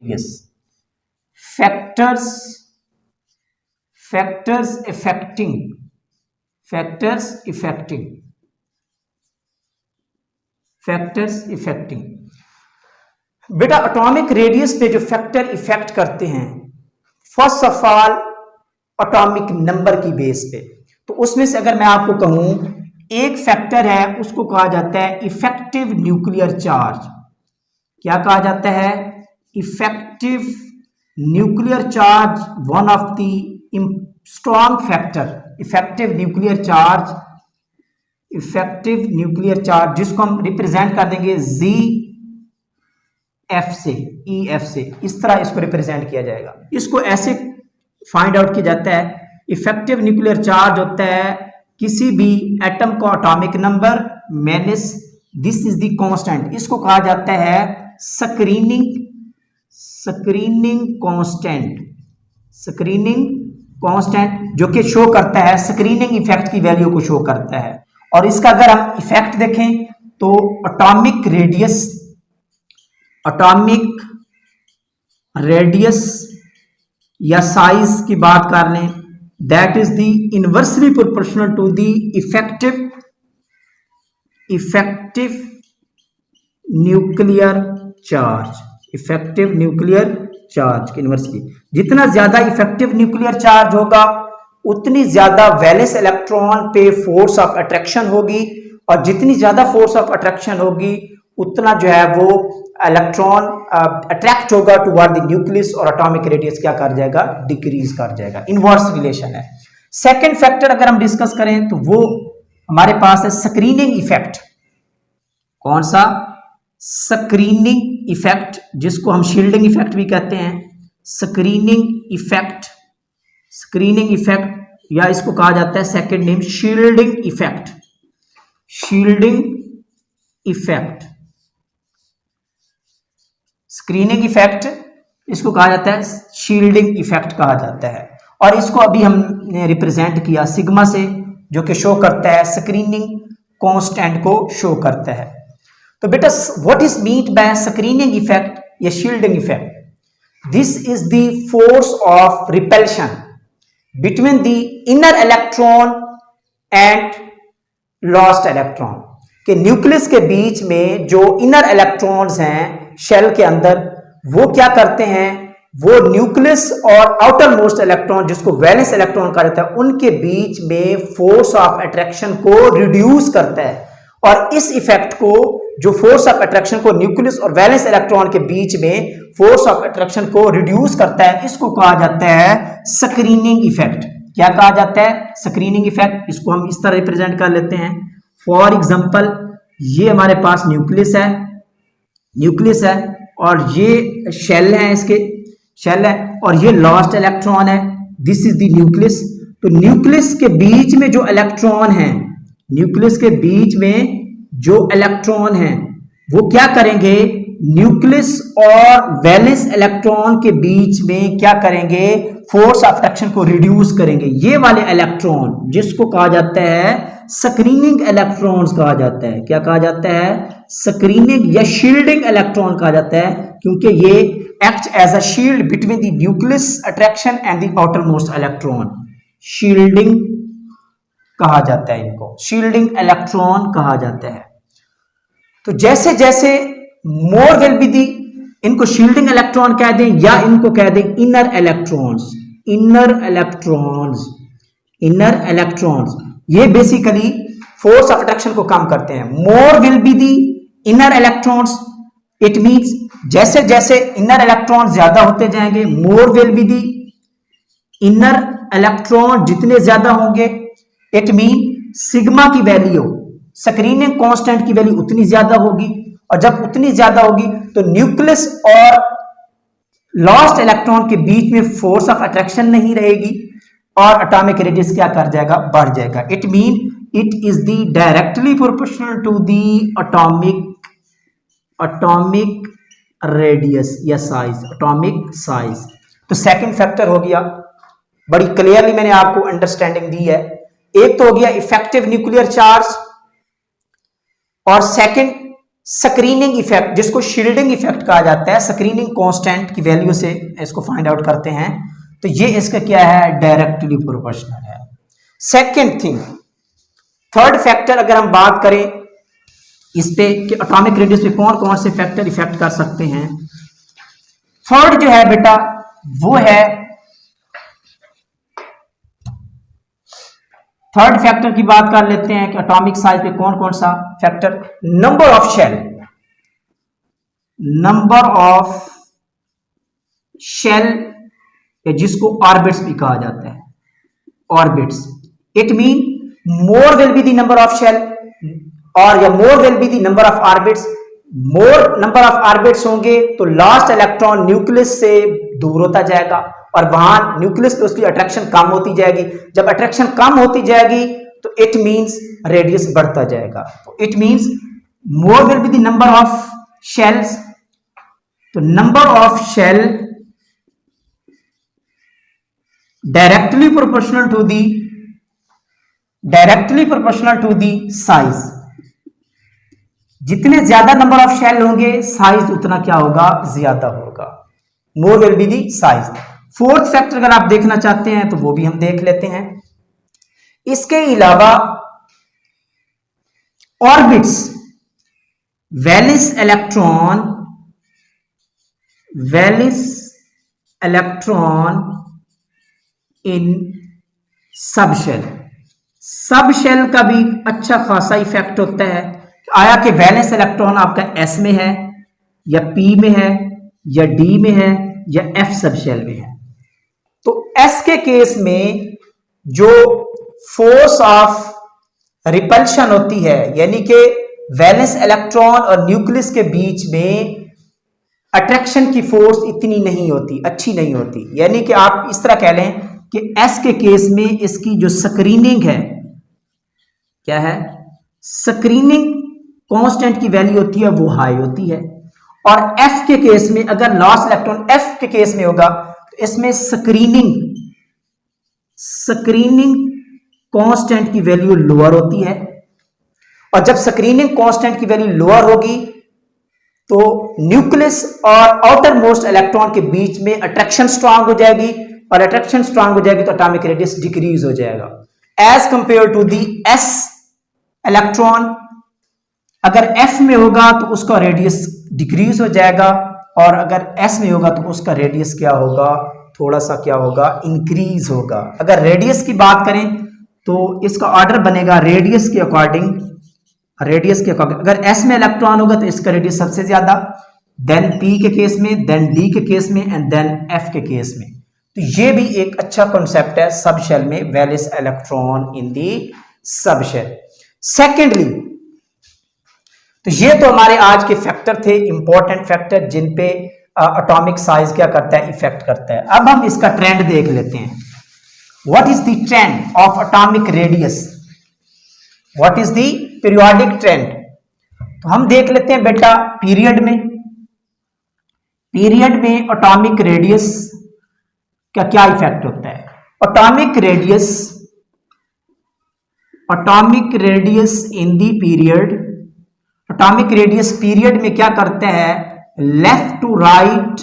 yes, factors factors affecting factors affecting factors affecting. बेटा atomic radius पे जो factor affect करते हैं, first of all atomic number की बेस पे, तो उसमें से अगर मैं आपको कहूं एक फैक्टर है, उसको कहा जाता है इफेक्टिव न्यूक्लियर चार्ज। क्या कहा जाता है? Effective nuclear charge, one of the strong factor. Effective nuclear charge, effective nuclear charge जिसको हम रिप्रेजेंट कर देंगे जी एफ से, ई एफ से, इस तरह इसको रिप्रेजेंट किया जाएगा। इसको ऐसे फाइंड आउट किया जाता है, इफेक्टिव न्यूक्लियर चार्ज होता है किसी भी एटम का atomic number minus this is the constant. इसको कहा जाता है स्क्रीनिंग कांस्टेंट, स्क्रीनिंग कांस्टेंट, जो कि शो करता है स्क्रीनिंग इफेक्ट की वैल्यू को शो करता है। और इसका अगर हम इफेक्ट देखें तो एटॉमिक रेडियस या साइज की बात कर लें, that is the inversely proportional to the effective nuclear charge. Effective nuclear charge inversely, जितना ज्यादा इफेक्टिव न्यूक्लियर चार्ज होगा उतनी ज्यादा वैलेंस इलेक्ट्रॉन पे फोर्स ऑफ अट्रैक्शन होगी, और जितनी ज्यादा फोर्स ऑफ अट्रैक्शन होगी उतना जो है वो इलेक्ट्रॉन अट्रैक्ट होगा टुवर्ड द न्यूक्लियस, और एटॉमिक रेडियस क्या कर जाएगा? डिक्रीज कर जाएगा। इनवर्स रिलेशन है। सेकंड फैक्टर अगर हम डिस्कस करें तो वो हमारे पास है स्क्रीनिंग इफेक्ट। कौन सा? स्क्रीनिंग इफेक्ट, जिसको हम शील्डिंग इफेक्ट भी कहते हैं। स्क्रीनिंग इफेक्ट या इसको कहा जाता है second name shielding effect. Screening effect इसको कहा जाता है शील्डिंग इफेक्ट कहा जाता है, और इसको अभी हमने रिप्रेजेंट किया सिग्मा से, जो कि शो करता है स्क्रीनिंग कांस्टेंट को शो करता है। तो बेटा what is meant by screening effect या shielding effect? This is the force of repulsion between the inner electron and last electron. के न्यूक्लियस के बीच में जो इनर इलेक्ट्रॉन्स हैं शेल के अंदर, वो क्या करते हैं? वो न्यूक्लियस और आउटर मोस्ट इलेक्ट्रॉन, जिसको वैलेंस इलेक्ट्रॉन कहा जाता है, उनके बीच में फोर्स ऑफ अट्रैक्शन को रिड्यूस करता है। और इस इफेक्ट को, जो फोर्स ऑफ अट्रैक्शन को न्यूक्लियस और वैलेंस इलेक्ट्रॉन के बीच में फोर्स ऑफ अट्रैक्शन को रिड्यूस करता है, इसको कहा जाता है स्क्रीनिंग इफेक्ट। क्या कहा जाता है? Screening effect. इसको हम इस तरह रिप्रेजेंट कर लेते हैं। फॉर एग्जांपल, ये हमारे पास न्यूक्लियस है और ये शेल है, इसके शेल है, और ये लास्ट इलेक्ट्रॉन है। This is the nucleus. तो न्यूक्लियस के बीच में जो इलेक्ट्रॉन है, न्यूक्लियस के बीच में जो इलेक्ट्रॉन है, वो क्या करेंगे? न्यूक्लियस और वैलेंस इलेक्ट्रॉन के बीच में क्या करेंगे? फोर्स ऑफ अट्रैक्शन को रिड्यूस करेंगे। ये वाले इलेक्ट्रॉन, जिसको कहा जाता है स्क्रीनिंग इलेक्ट्रॉन्स कहा जाता है। क्या कहा जाता है? स्क्रीनिंग या शील्डिंग इलेक्ट्रॉन कहा जाता है, क्योंकि ये act as a shield between the nucleus attraction and the outermost electron. Shielding कहा जाता है इनको, शील्डिंग इलेक्ट्रॉन कहा जाता है। तो जैसे जैसे मोर विल बी दी, इनको शील्डिंग इलेक्ट्रॉन कह दें या इनको कह दें इनर इलेक्ट्रॉन्स, ये बेसिकली फोर्स ऑफ अट्रैक्शन को कम करते हैं। मोर will be the inner electrons, it means जैसे जैसे इनर इलेक्ट्रॉन ज्यादा होते जाएंगे, मोर will be the inner electron जितने ज्यादा होंगे, इट मीन सिग्मा की वैल्यू, स्क्रीनिंग कांस्टेंट की वैल्यू उतनी ज्यादा होगी, और जब उतनी ज्यादा होगी तो न्यूक्लियस और लॉस्ट इलेक्ट्रॉन के बीच में फोर्स ऑफ अट्रैक्शन नहीं रहेगी, और एटॉमिक रेडियस क्या कर जाएगा? बढ़ जाएगा। It mean it is the directly proportional to the atomic radius या साइज, एटॉमिक साइज। तो सेकंड फैक्टर हो गया, बड़ी क्लियरली मैंने आपको अंडरस्टैंडिंग दी है। एक तो हो गया इफेक्टिव न्यूक्लियर चार्ज, और सेकंड स्क्रीनिंग इफेक्ट, जिसको शील्डिंग इफेक्ट कहा जाता है, स्क्रीनिंग कांस्टेंट की वैल्यू से इसको फाइंड आउट करते हैं, तो ये इसका क्या है, डायरेक्टली प्रोपोर्शनल है। सेकेंड थिंग, थर्ड फैक्टर अगर हम बात करें इस पे कि एटॉमिक रेडियस पे कौन कौन से फैक्टर इफेक्ट कर सकते हैं, थर्ड जो है बेटा वो है, थर्ड फैक्टर की बात कर लेते हैं कि एटॉमिक साइज पे कौन कौन सा factor, number of shell, number of shell जिसको ऑर्बिट्स भी कहा जाता है, orbits, it mean more will be the number of shell और या more will be the number of orbits, more number of orbits होंगे तो लास्ट इलेक्ट्रॉन न्यूक्लियस से दूर होता जाएगा और वहां न्यूक्लियस पे उसकी अट्रैक्शन कम होती जाएगी, जब अट्रैक्शन कम होती जाएगी तो इट मींस रेडियस बढ़ता जाएगा, तो it means more will be the number of shells, तो number of shell directly proportional to the size, जितने ज्यादा नंबर ऑफ शेल होंगे साइज उतना क्या होगा, ज्यादा होगा, more will be the size. Fourth factor अगर आप देखना चाहते हैं तो वो भी हम देख लेते हैं। इसके अलावा orbits, valence electron in subshell, subshell का भी अच्छा खासा इफेक्ट होता है। आया कि वैलेंस इलेक्ट्रॉन आपका एस में है या पी में है या डी में है या एफ सबशेल में है, तो एस के केस में जो फोर्स ऑफ रिपल्शन होती है, यानी कि वैलेंस इलेक्ट्रॉन और न्यूक्लियस के बीच में अट्रैक्शन की फोर्स इतनी नहीं होती, अच्छी नहीं होती, यानी कि आप इस तरह कह लें कि एस के केस में इसकी जो स्क्रीनिंग है, क्या है, स्क्रीनिंग कांस्टेंट की वैल्यू होती है वो हाई होती है, और एफ के केस में अगर लास्ट इलेक्ट्रॉन एफ के केस में होगा तो इसमें स्क्रीनिंग कांस्टेंट की वैल्यू लोअर होती है, और जब स्क्रीनिंग कांस्टेंट की वैल्यू लोअर होगी तो न्यूक्लियस और आउटर मोस्ट इलेक्ट्रॉन के बीच में अट्रैक्शन स्ट्रांग हो जाएगी, और अट्रैक्शन स्ट्रांग हो जाएगी तो एटॉमिक रेडियस डिक्रीज हो जाएगा as compare to the S electron. अगर एफ में होगा तो उसका रेडियस डिक्रीज हो जाएगा, और अगर एस में होगा तो उसका रेडियस क्या होगा, थोड़ा सा क्या होगा, इंक्रीज होगा। अगर रेडियस की बात करें तो इसका ऑर्डर बनेगा रेडियस के अकॉर्डिंग, अगर एस में इलेक्ट्रॉन होगा तो इसका रेडियस सबसे ज्यादा, देन पी के केस में, देन डी के केस में, एंड देन एफ के केस में। तो ये भी एक अच्छा कॉन्सेप्ट है सब शेल में, वैलेंस इलेक्ट्रॉन इन दी सब शेल। सेकेंडली, तो ये तो हमारे आज के फैक्टर थे, इंपॉर्टेंट फैक्टर जिन पे एटॉमिक साइज क्या करता है, इफेक्ट करता है। अब हम इसका ट्रेंड देख लेते हैं। What is the trend of atomic radius, what is the periodic trend. तो हम देख लेते हैं बेटा पीरियड में एटॉमिक रेडियस का क्या इफेक्ट होता है। Atomic radius in the period, atomic radius period में क्या करता है, लेफ्ट टू राइट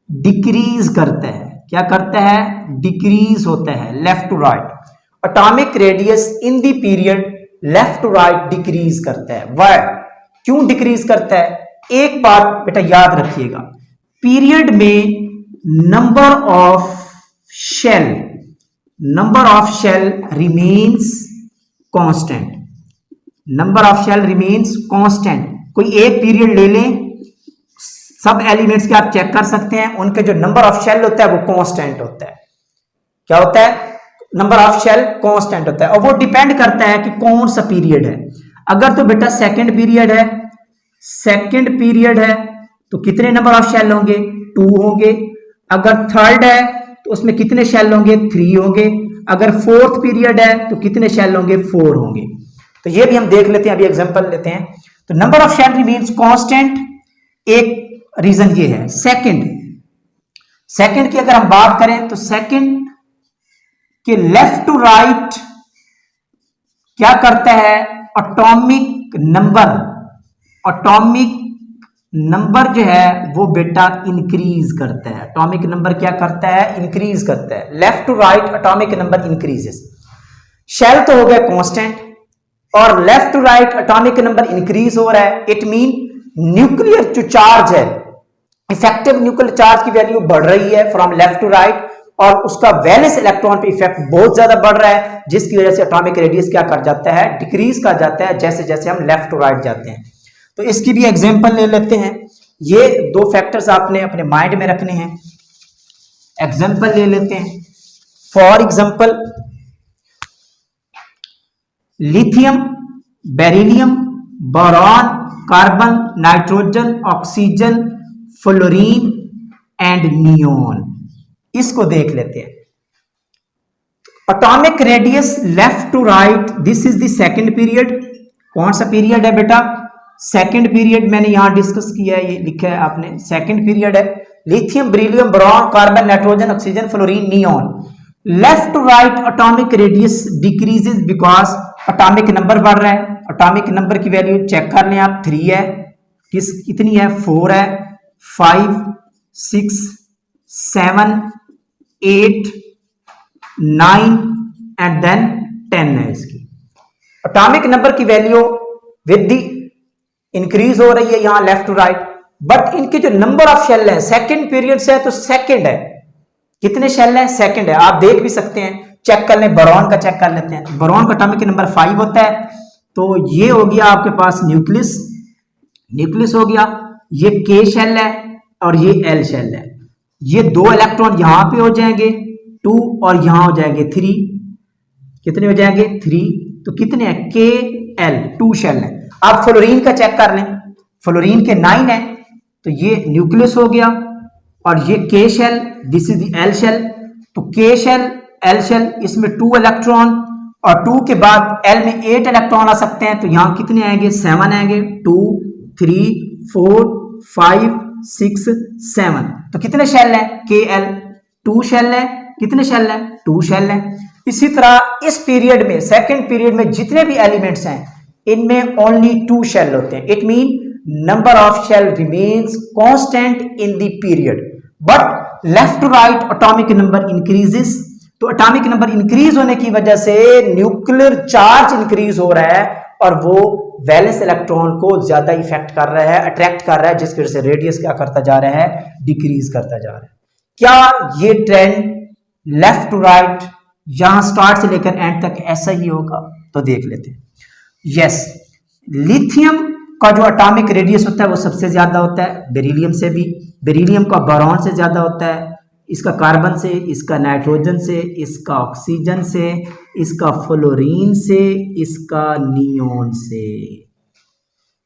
डिक्रीज करता है। क्या करता है, डिक्रीज होता है left to right. Atomic radius in the period left to right decrease करता है। वाई, क्यों डिक्रीज करता है, एक बात बेटा याद रखिएगा, पीरियड में number of shell remains constant, number of shell remains constant. कोई एक पीरियड ले लें, सब एलिमेंट्स के आप चेक कर सकते हैं, उनके जो नंबर ऑफ शेल होता है वो कांस्टेंट होता है। क्या होता है, नंबर ऑफ शेल कांस्टेंट होता है, और वो डिपेंड करता है कि कौन सा पीरियड है। अगर तो बेटा सेकंड पीरियड है तो कितने नंबर ऑफ शेल होंगे, 2 होंगे। अगर थर्ड है तो उसमें कितने शेल होंगे, 3 होंगे। अगर फोर्थ पीरियड है तो कितने शेल होंगे, 4 होंगे। तो ये भी हम देख लेते हैं, अभी एग्जांपल लेते हैं। तो number of shell remains constant, एक रीजन ये है। सेकंड की अगर हम बात करें तो सेकंड के लेफ्ट टू राइट क्या करता है, एटॉमिक नंबर एटॉमिक नंबर जो है वो बेटा इंक्रीज करता है। एटॉमिक नंबर क्या करता है? इंक्रीज करता है। Left to right atomic number increases. Shell तो हो गया कांस्टेंट और left to right atomic number increase हो रहा है। इट मीन न्यूक्लियर जो चार्ज है, इफेक्टिव न्यूक्लियर चार्ज की वैल्यू बढ़ रही है फ्रॉम लेफ्ट टू राइट और उसका वैलेंस इलेक्ट्रॉन पे इफेक्ट बहुत ज्यादा बढ़ रहा है, जिसकी वजह से एटॉमिक रेडियस क्या कर जाता है? डिक्रीज कर जाता है जैसे जैसे हम लेफ्ट टू राइट जाते हैं। तो इसकी भी एग्जांपल ले लेते हैं। ये दो फैक्टर्स आपने अपने माइंड में रखने हैं। एग्जांपल ले लेते हैं। For example lithium, beryllium, boron, carbon, nitrogen, oxygen, fluorine and neon. इसको देख लेते हैं। Atomic radius left to right, this is the second period. कौन सा पीरियड है बेटा? सेकंड पीरियड मैंने यहां डिस्कस किया है, ये लिखा है आपने, सेकंड पीरियड है। Lithium, beryllium, boron, carbon, nitrogen, oxygen, fluorine, neon. Left to right atomic radius decreases because atomic number बढ़ रहा है। एटॉमिक नंबर की वैल्यू चेक कर लें आप। 3 है, कितनी है? 4 है, 5, 6, 7, 8, 9 एंड देन 10 है इसकी। एटॉमिक नंबर की वैल्यू विद द इंक्रीज हो रही है यहां लेफ्ट टू राइट, बट इनके जो नंबर ऑफ शेल है सेकंड पीरियड से है तो सेकंड है। कितने शेल है? सेकंड है। आप देख भी सकते हैं, चेक कर लें। बोरॉन का चेक कर लेते हैं। बोरॉन का एटॉमिक नंबर 5 होता है। तो ये हो गया आपके पास न्यूक्लियस, न्यूक्लियस हो गया। ये के शेल है और ये एल शेल है। ये 2 इलेक्ट्रॉन यहां पे हो जाएंगे 2 और यहां हो जाएंगे 3। कितने हो जाएंगे? 3। तो कितने हैं? के एल, 2 शेल है। आप फ्लोरीन का चेक कर लें। फ्लोरीन के 9 है, तो ये न्यूक्लियस हो गया और ये K shell, this is the L shell. तो के शेल, एल शेल, इसमें 2 इलेक्ट्रॉन और 2 के बाद एल में 8 इलेक्ट्रॉन आ सकते हैं। तो यहां कितने आएंगे? 7 आएंगे। 2, 3, 4, 5, 6, 7। तो कितने शेल है? के एल 2 शेल है। कितने शेल है? 2 शेल है। इसी तरह इस पीरियड में, सेकंड पीरियड में जितने भी एलिमेंट्स हैं इनमें ओनली 2 शेल होते हैं। It mean number of shell remains constant in the period, but left to right atomic number increases. तो एटॉमिक नंबर इंक्रीज होने की वजह से न्यूक्लियर चार्ज इंक्रीज हो रहा है और वो वैलेंस इलेक्ट्रॉन को ज्यादा इफेक्ट कर रहा है, अट्रैक्ट कर रहा है, जिसकी वजह से रेडियस क्या करता जा रहा है? डिक्रीज करता जा रहा है। क्या ये ट्रेंड लेफ्ट टू राइट यहां स्टार्ट से लेकर एंड तक ऐसा ही होगा? तो देख लेते हैं। यस, लिथियम का जो एटॉमिक रेडियस होता है वो सबसे ज्यादा होता है बेरिलियम से भी। बेरिलियम का बोरॉन से ज्यादा होता है, इसका कार्बन से, इसका नाइट्रोजन से, इसका ऑक्सीजन से, इसका फ्लोरीन से, इसका नियोन से।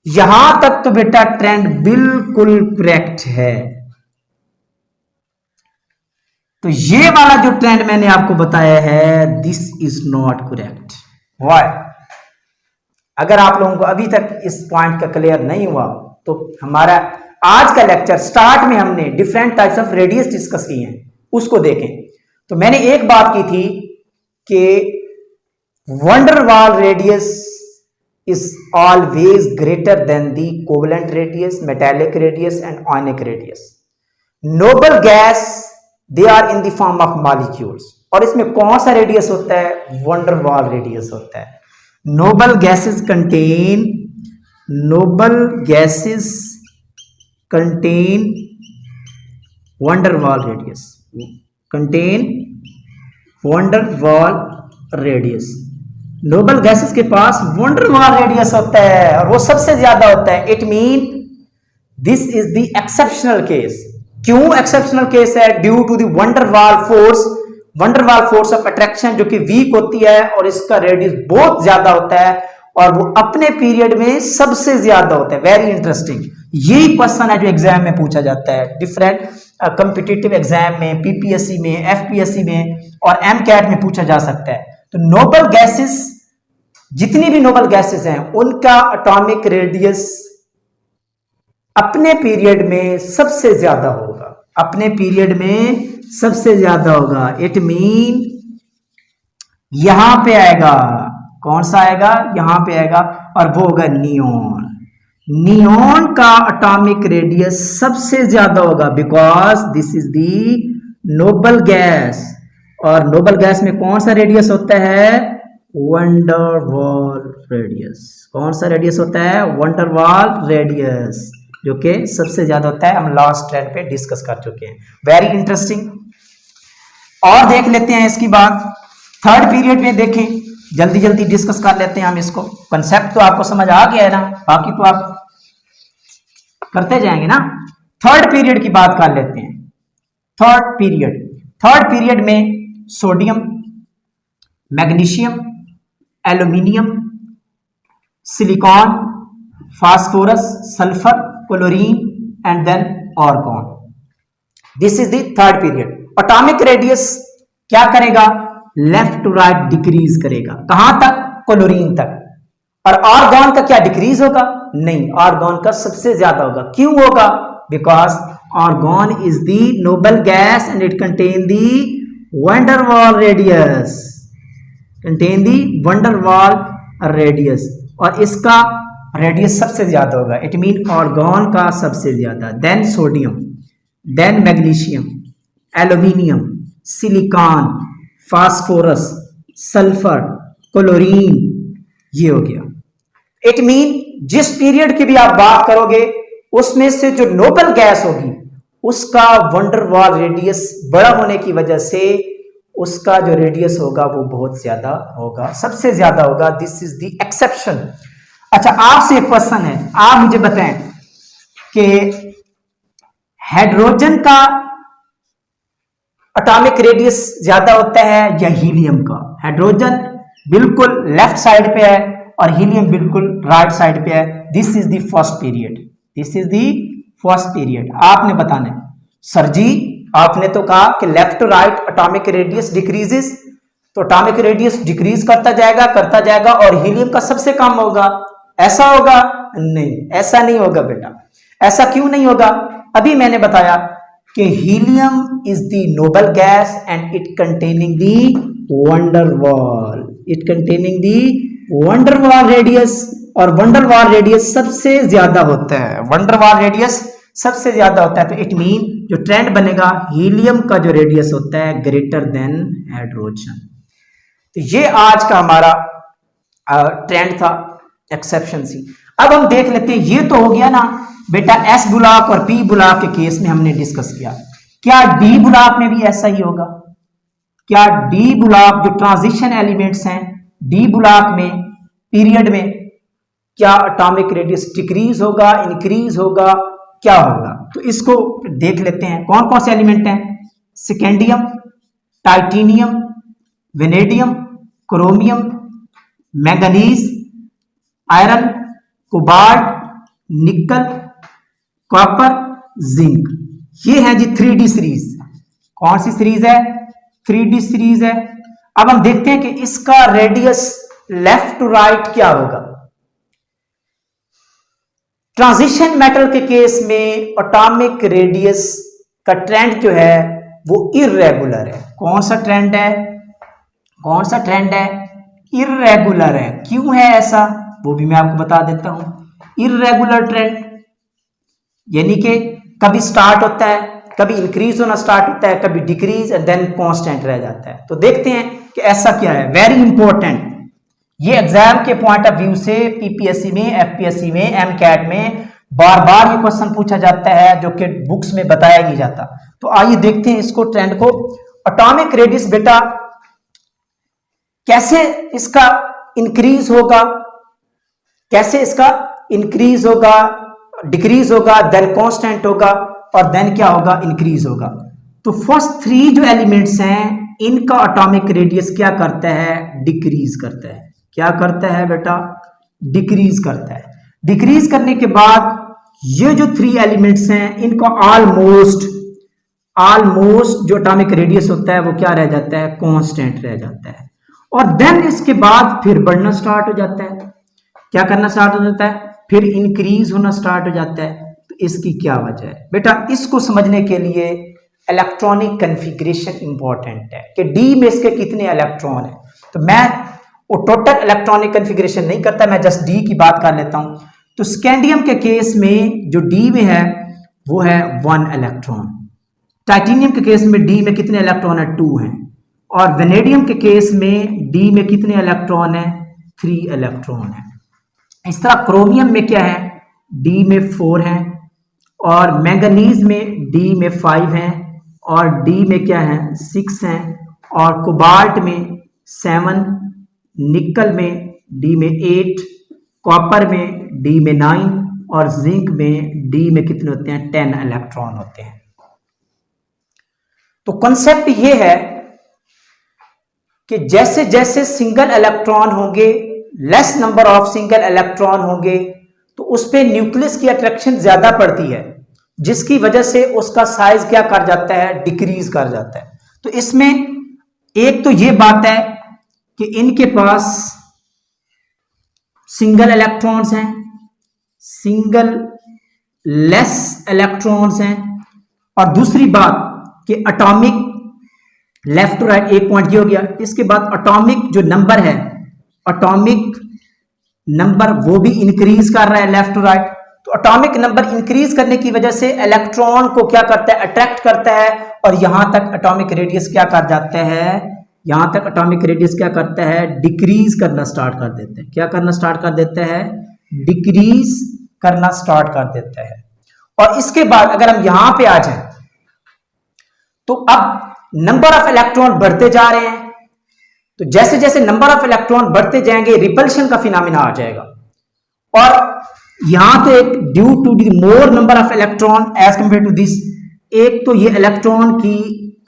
यहां तक तो बेटा ट्रेंड बिल्कुल करेक्ट है। तो ये वाला जो ट्रेंड मैंने आपको बताया है, this is not correct. Why? अगर आप लोगों को अभी तक इस पॉइंट का क्लियर नहीं हुआ तो हमारा आज का लेक्चर स्टार्ट में हमने different types of radius discuss किए हैं, उसको देखें। तो मैंने एक बात की थी कि वंडर वाल radius is always greater than the covalent radius, metallic radius and ionic radius. Noble gas, they are in the form of molecules. और इसमें कौन सा रेडियस होता है? वंडर वाल रेडियस होता है। Noble gases contain van der Waal radius. Noble gases के पास वंडर वाल रेडियस होता है और वो सबसे ज्यादा होता है। It mean this is the exceptional case. क्यों एक्सेप्शनल केस है? Due to the van der Waals force of attraction, जो कि वीक होती है और इसका रेडियस बहुत ज्यादा होता है और वो अपने पीरियड में सबसे ज्यादा होता है। Very interesting. यही क्वेश्चन है जो एग्जाम में पूछा जाता है, डिफरेंट कॉम्पिटिटिव एग्जाम में, पीपीएससी में, एफपीएससी में और एमकैट में पूछा जा सकता है। तो नोबल गैसेस, जितनी भी नोबल गैसेस हैं उनका एटॉमिक रेडियस अपने पीरियड में सबसे ज्यादा होगा, अपने पीरियड में सबसे ज्यादा होगा। इट मीन यहां पे आएगा, कौन सा आएगा? यहां पे आएगा और वो होगा नियोन। नियॉन का एटॉमिक रेडियस सबसे ज्यादा होगा because this is the noble gas. और नोबल गैस में कौन सा रेडियस होता है? Van der Waals radius. कौन सा रेडियस होता है? वंडरवाल रेडियस, जो कि सबसे ज्यादा होता है। हम लास्ट ट्रेंड पे डिस्कस कर चुके हैं। Very interesting. और देख लेते हैं इसकी बात। थर्ड पीरियड में देखें, जल्दी जल्दी डिस्कस कर लेते हैं हम इसको। कंसेप्ट तो आपको समझ आ गया है ना, बाकी तो आप करते जाएंगे ना। थर्ड पीरियड की बात कर लेते हैं। थर्ड पीरियड में sodium, magnesium, aluminium, silicon, phosphorus, sulphur, chlorine and then argon. This is the third period. Atomic radius क्या करेगा? लेफ्ट टू राइट डिक्रीज करेगा। कहां तक? क्लोरीन तक। और आर्गॉन का क्या डिक्रीज होगा? नहीं, आर्गॉन का सबसे ज्यादा होगा। क्यों होगा? Because argon is the noble gas and it contain the van der Waals radius. Contain the van der Waals radius, और इसका रेडियस सबसे ज्यादा होगा। इट मीन आर्गॉन का सबसे ज्यादा, then sodium, then magnesium, aluminium, silicon, phosphorus, sulphur, chlorine, ये हो गया। इट मीन जिस पीरियड की भी आप बात करोगे उसमें से जो नोबल गैस होगी उसका वंडरवाल रेडियस बड़ा होने की वजह से उसका जो रेडियस होगा वो बहुत ज्यादा होगा, सबसे ज्यादा होगा। This is the exception. अच्छा, आपसे एक क्वेश्चन है, आप मुझे बताएं कि हाइड्रोजन का एटॉमिक रेडियस ज्यादा होता है या हीलियम का? हाइड्रोजन बिल्कुल लेफ्ट साइड पे है और हीलियम बिल्कुल राइट साइड पे है। This is the first period. This is the first period. आपने बताना है सर जी, आपने तो कहा कि left to right atomic radius decreases, तो एटॉमिक रेडियस डिक्रीज करता जाएगा और हीलियम का सबसे कम होगा, ऐसा होगा? नहीं, ऐसा नहीं होगा बेटा। ऐसा क्यों नहीं होगा? अभी मैंने बताया कि helium is the noble gas and it containing the van der Waals. It containing the van der Waals radius, और वंडरवाल रेडियस सबसे ज्यादा होता है। वंडरवाल रेडियस सबसे ज्यादा होता है, तो इट मीन जो ट्रेंड बनेगा हीलियम का जो रेडियस होता है ग्रेटर देन हाइड्रोजन। तो ये आज का हमारा ट्रेंड था, एक्सेप्शन सी। अब हम देख लेते हैं, ये तो हो गया ना बेटा एस ब्लॉक और पी ब्लॉक के केस में हमने डिस्कस किया। क्या डी ब्लॉक में भी ऐसा ही होगा? क्या डी ब्लॉक जो ट्रांजिशन एलिमेंट्स हैं, डी ब्लॉक में पीरियड में क्या एटॉमिक रेडियस डिक्रीज होगा, इंक्रीज होगा, क्या होगा? तो इसको देख लेते हैं। कौन कौन से एलिमेंट हैं? Scandium, titanium, vanadium, chromium, manganese, iron, cobalt, nickel, copper, zinc. ये है जी 3D सीरीज। कौन सी सीरीज है? 3D सीरीज है। अब हम देखते हैं कि इसका रेडियस लेफ्ट टू राइट क्या होगा। ट्रांजिशन मेटल के केस में एटॉमिक रेडियस का ट्रेंड जो है वो इर्रेगुलर है। कौन सा ट्रेंड है? कौन सा ट्रेंड है? इर्रेगुलर है। क्यों है ऐसा, वो भी मैं आपको बता देता हूं। इर्रेगुलर ट्रेंड यानी कि कभी स्टार्ट होता है, कभी इंक्रीज होना स्टार्ट होता है, कभी डिक्रीज एंड देन कांस्टेंट रह जाता है। तो देखते हैं कि ऐसा क्या है। वेरी इंपॉर्टेंट, ये एग्जाम के पॉइंट ऑफ व्यू से पीपीएससी में, एफपीएससी में, एमकैट में बार बार ये क्वेश्चन पूछा जाता है जो कि बुक्स में बताया नहीं जाता। तो आइए देखते हैं इसको, ट्रेंड को। एटॉमिक रेडियस बेटा कैसे इसका इंक्रीज होगा, कैसे इसका इंक्रीज होगा, डिक्रीज होगा, देन कांस्टेंट होगा और देन क्या होगा? इंक्रीज होगा। तो फर्स्ट 3 जो एलिमेंट्स हैं इनका एटॉमिक रेडियस क्या करता है? डिक्रीज करता है। क्या करता है बेटा? डिक्रीज करता है। डिक्रीज करने के बाद ये जो 3 एलिमेंट्स हैं इनका ऑलमोस्ट जो एटॉमिक रेडियस होता है वो क्या रह जाता है? कांस्टेंट रह जाता है। और देन इसके बाद फिर बढ़ना स्टार्ट हो जाता है। क्या करना स्टार्ट हो जाता है? फिर इंक्रीज होना स्टार्ट हो जाता है। तो इसकी क्या वजह है बेटा? इसको समझने के लिए इलेक्ट्रॉनिक कन्फिग्रेशन इंपॉर्टेंट है कि डी में इसके कितने इलेक्ट्रॉन है। तो मैं वो टोटल इलेक्ट्रॉनिक कन्फिग्रेशन नहीं करता, मैं जस्ट डी की बात कर लेता हूं। तो स्कैंडियम के केस में जो डी में है वो है 1 इलेक्ट्रॉन, टाइटेनियम के केस में डी में कितने इलेक्ट्रॉन है 2 हैं, और वेनेडियम के केस में डी में कितने इलेक्ट्रॉन है 3 इलेक्ट्रॉन है। इस तरह क्रोमियम में क्या है डी में 4 हैं, और मैंगनीज में डी में 5 हैं, और डी में क्या है 6 हैं, और कोबाल्ट में 7, निकल में डी में 8, कॉपर में डी में 9, और जिंक में डी में कितने होते हैं 10 इलेक्ट्रॉन होते हैं। तो कॉन्सेप्ट ये है कि जैसे जैसे सिंगल इलेक्ट्रॉन होंगे, less number of single electron होंगे, तो उस पे न्यूक्लियस की अट्रैक्शन ज्यादा पड़ती है, जिसकी वजह से उसका साइज क्या कर जाता है डिक्रीज कर जाता है। तो इसमें एक तो ये बात है कि इनके पास सिंगल इलेक्ट्रॉन्स हैं, सिंगल लेस इलेक्ट्रॉन्स हैं, और दूसरी बात कि एटॉमिक लेफ्ट टू राइट, एक पॉइंट ये हो गया। इसके बाद एटॉमिक जो नंबर है, एटॉमिक नंबर वो भी इंक्रीज कर रहा है लेफ्ट टू राइट। तो एटॉमिक नंबर इंक्रीज करने की वजह से इलेक्ट्रॉन को क्या करता है अट्रैक्ट करता है, और यहां तक एटॉमिक रेडियस क्या कर जाता है, यहां तक एटॉमिक रेडियस क्या करता है डिक्रीज करना स्टार्ट कर देता है। क्या करना स्टार्ट कर देता है डिक्रीज करना स्टार्ट कर देता है। और इसके बाद अगर हम यहां पे आ जाएं तो अब नंबर ऑफ इलेक्ट्रॉन बढ़ते जा रहे हैं, तो जैसे जैसे नंबर ऑफ इलेक्ट्रॉन बढ़ते जाएंगे रिपल्शन का फिनोमेना आ जाएगा। और यहां तो एक due to the more number of electron as compare to this, एक तो ये इलेक्ट्रॉन की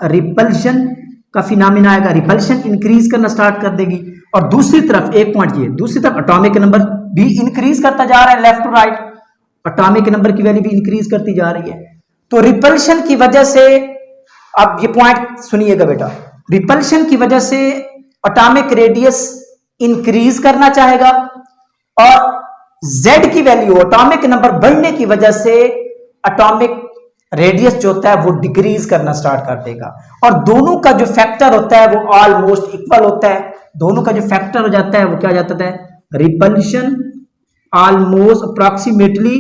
रिपल्शन का फिनोमेना आएगा, रिपल्शन इंक्रीज करना स्टार्ट कर देगी। और दूसरी तरफ एक पॉइंट ये, दूसरी तरफ एटॉमिक नंबर भी इंक्रीज करता जा रहा है left to right, atomic number की वैल्यू भी इंक्रीज करती जा रही है। तो रिपल्शन की वजह से, अब ये पॉइंट सुनिएगा बेटा, रिपल्शन की वजह से एटॉमिक रेडियस इंक्रीज करना चाहेगा, और Z की वैल्यू एटॉमिक नंबर बढ़ने की वजह से एटॉमिक रेडियस जो होता है वो डिक्रीज करना स्टार्ट कर देगा। और दोनों का जो फैक्टर होता है वो ऑलमोस्ट इक्वल होता है, दोनों का जो फैक्टर हो जाता है वो क्या जाता है रिपल्शन ऑलमोस्ट अप्रॉक्सीमेटली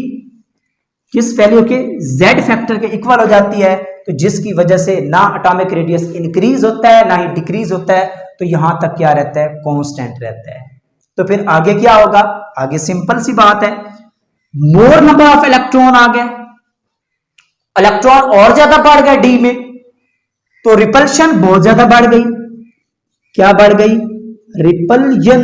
किस वैल्यू के Z फैक्टर के इक्वल हो जाती है, तो जिसकी वजह से ना एटॉमिक रेडियस इंक्रीज होता है ना ही डिक्रीज होता है, तो यहां तक क्या रहता है कांस्टेंट रहता है। तो फिर आगे क्या होगा, आगे सिंपल सी बात है, मोर नंबर ऑफ इलेक्ट्रॉन आ गए, इलेक्ट्रॉन और ज्यादा बढ़ गए डी में, तो रिपल्शन बहुत ज्यादा बढ़ गई। क्या बढ़ गई रिपल्जन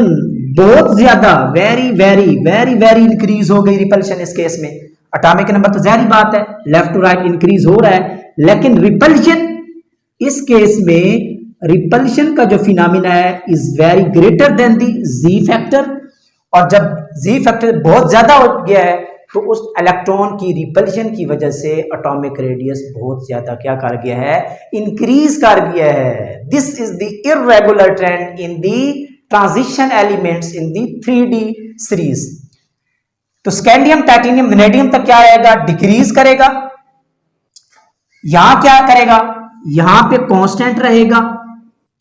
बहुत ज्यादा, very very very very increase हो गई रिपल्शन। इस केस में एटॉमिक नंबर तो जाहिर बात है लेफ्ट टू राइट इंक्रीज हो रहा है, लेकिन रिपल्शन इस केस में रिपल्शन का जो फिनोमेना है is very greater than the ji factor. और जब जी फैक्टर बहुत ज्यादा हो गया है तो उस इलेक्ट्रॉन की रिपल्शन की वजह से एटॉमिक रेडियस बहुत ज्यादा क्या कर गया है इंक्रीज कर गया है। This is the irregular trend in the transition elements in the 3D series. तो स्कैंडियम टाइटेनियम वेनेडियम तक क्या रहेगा डिक्रीज करेगा, यहां क्या करेगा यहां पे कांस्टेंट रहेगा।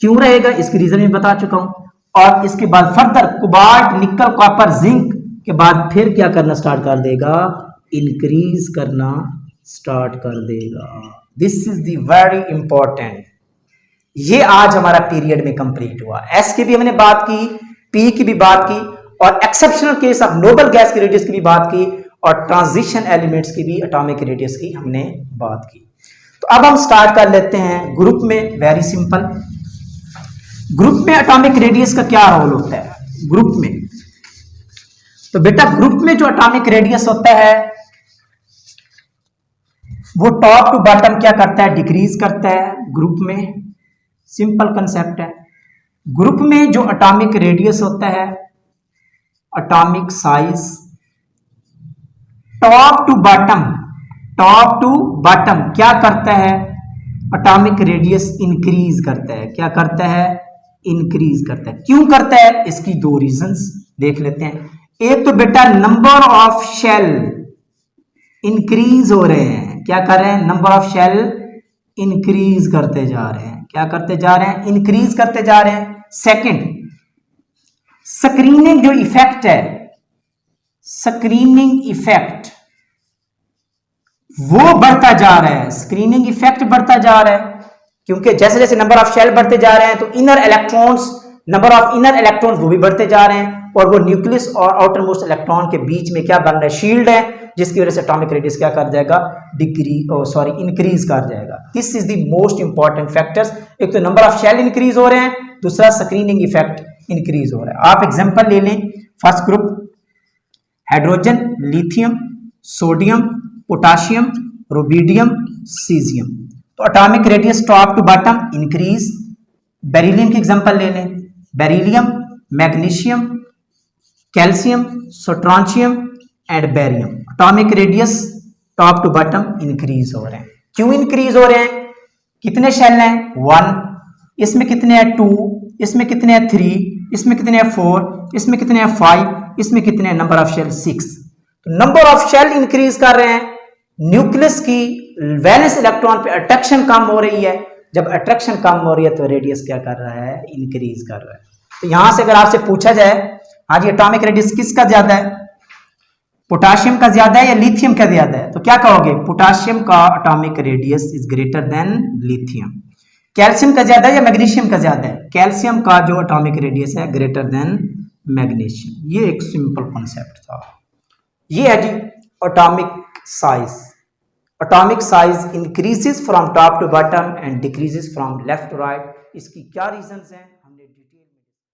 क्यों रहेगा इसकी रीजन मैं बता चुका हूं। और इसके बाद further cobalt nickel copper zinc के बाद फिर क्या करना स्टार्ट कर देगा इंक्रीज करना स्टार्ट कर देगा। This is the very important. ये आज हमारा पीरियड में कंप्लीट हुआ। एस की भी हमने बात की, पी की भी बात की, और exceptional case of noble gas की रेडियस की भी बात की, और ट्रांजिशन एलिमेंट्स की भी एटॉमिक रेडियस की हमने बात की। तो अब हम स्टार्ट कर लेते हैं ग्रुप में। वेरी सिंपल, ग्रुप में एटॉमिक रेडियस का क्या रोल होता है ग्रुप में। तो बेटा ग्रुप में जो एटॉमिक रेडियस होता है वो टॉप टू बॉटम क्या करता है डिक्रीज करता है ग्रुप में। सिंपल कंसेप्ट है। ग्रुप में जो एटॉमिक रेडियस होता है atomic size top to bottom क्या करता है एटॉमिक रेडियस इंक्रीज करता है। क्या करता है इंक्रीज करता है। क्यों करता है इसकी दो रीजंस देख लेते हैं। एक तो बेटा नंबर ऑफ शेल इंक्रीज हो रहे हैं। क्या कर रहे हैं नंबर ऑफ शेल इंक्रीज करते जा रहे हैं। क्या करते जा रहे हैं इंक्रीज करते जा रहे हैं। सेकंड स्क्रीनिंग जो इफेक्ट है स्क्रीनिंग इफेक्ट वो बढ़ता जा रहा है, स्क्रीनिंग इफेक्ट बढ़ता जा रहा है, क्योंकि जैसे जैसे नंबर ऑफ शेल बढ़ते जा रहे हैं तो inner electrons, number of inner electrons वो भी बढ़ते जा रहे हैं, और वो न्यूक्लियस और आउटर मोस्ट इलेक्ट्रॉन के बीच में क्या बन रहा है, शील्ड है, जिसकी वजह से एटॉमिक रेडियस क्या कर जाएगा, इंक्रीज कर जाएगा। This is the most important factors. एक तो नंबर ऑफ शेल इंक्रीज हो रहे हैं, दूसरा स्क्रीनिंग इफेक्ट इंक्रीज हो रहा है। आप एग्जांपल ले लें, first group hydrogen, lithium, sodium, potassium, rubidium, caesium, तो atomic radius top to bottom increase. Beryllium की एग्जांपल ले लें, beryllium, magnesium, calcium, strontium and barium, atomic radius top to bottom increase हो रहे हैं। क्यों इंक्रीज हो रहे हैं? कितने शेल हैं? 1, इसमें कितने हैं? 2, इसमें कितने हैं? 3, इसमें कितने हैं? 4, इसमें कितने हैं? 5, इसमें कितने हैं? Number of shell 6। तो नंबर ऑफ शेल इंक्रीज कर रहे हैं, न्यूक्लियस की वैलेंस इलेक्ट्रॉन पे अट्रैक्शन कम हो रही है। जब अट्रैक्शन कम हो रही है तो रेडियस क्या कर रहा है, इंक्रीज कर रहा है। तो यहां से अगर आपसे पूछा जाए आज एटॉमिक रेडियस किसका ज्यादा है, पोटाशियम का ज्यादा है या लिथियम का ज्यादा है, तो क्या कहोगे, पोटाशियम का atomic radius is greater than lithium. Calcium का ज्यादा है या मैग्नीशियम का ज्यादा है, कैल्शियम का जो एटॉमिक रेडियस है ग्रेटर देन मैग्नीशियम। ये एक सिंपल कॉन्सेप्ट था। ये है जी atomic size. Atomic size increases from top to bottom and decreases from left to right. इसकी क्या रीजंस हैं?